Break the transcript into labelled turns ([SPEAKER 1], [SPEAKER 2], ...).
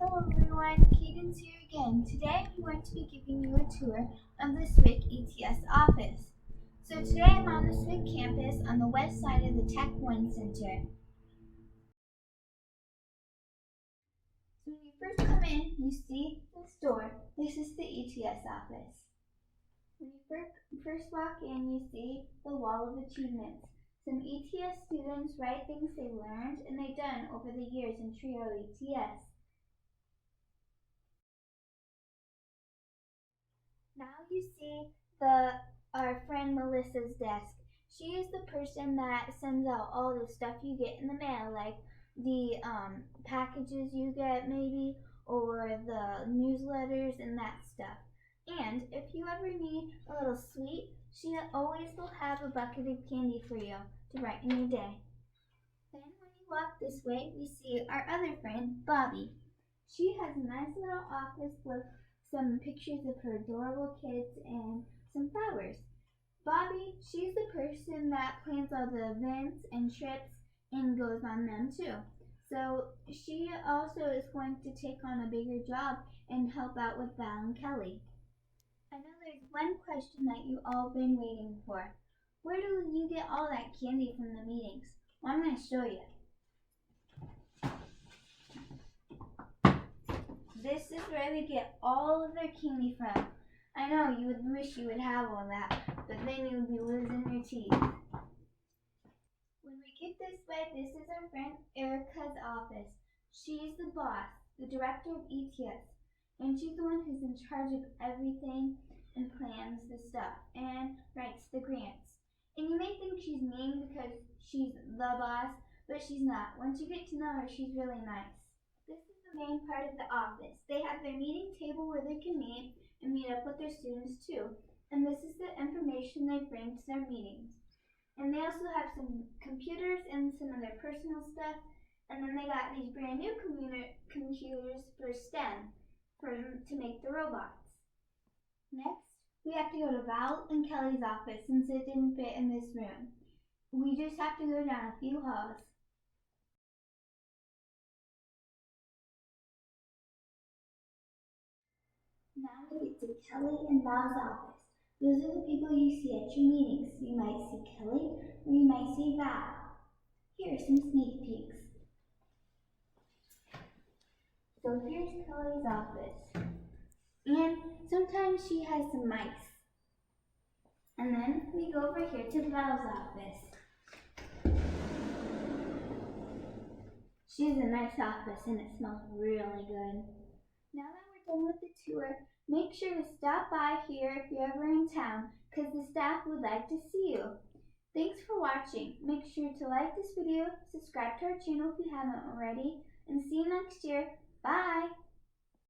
[SPEAKER 1] Hello everyone, Cadence here again. Today I'm going to be giving you a tour of the SWIC ETS office. So today I'm on the SWIC campus on the west side of the Tech 1 Center. So when you first come in, you see this door. This is the ETS office. When you first walk in, you see the wall of achievements. Some ETS students write things they learned and they've done over the years in TRIO ETS. Now you see our friend Melissa's desk. She is the person that sends out all the stuff you get in the mail, like the packages you get maybe, or the newsletters and that stuff. And if you ever need a little sweet, she always will have a bucket of candy for you to brighten your day. Then when you walk this way, we see our other friend, Bobby. She has a nice little office with some pictures of her adorable kids and some flowers. Bobby, she's the person that plans all the events and trips and goes on them too. So she also is going to take on a bigger job and help out with Val and Kelly. I know there's one question that you all been waiting for. Where do you get all that candy from the meetings? Well, I'm going to show you. This is where they get all of their candy from. I know you would wish you would have all that, but then you would be losing your teeth. When we get this way, this is our friend Erica's office. She's the boss, the director of ETS, and she's the one who's in charge of everything and plans the stuff and writes the grants. And you may think she's mean because she's the boss, but she's not. Once you get to know her, she's really nice. This is the main part of the office. They have their meeting table where they can meet and meet up with their students too. And this is the information they bring to their meetings. And they also have some computers and some of their personal stuff. And then they got these brand new computers for STEM to make the robots. Next, we have to go to Val and Kelly's office since it didn't fit in this room. We just have to go down a few halls. Now we get to Kelly and Val's office. Those are the people you see at your meetings. You might see Kelly or you might see Val. Here are some sneak peeks. So here's Kelly's office. And sometimes she has some mice. And then we go over here to Val's office. She has a nice office and it smells really good. Now that we're done with the tour, make sure to stop by here if you're ever in town, because the staff would like to see you. Thanks for watching. Make sure to like this video, subscribe to our channel if you haven't already, and see you next year. Bye!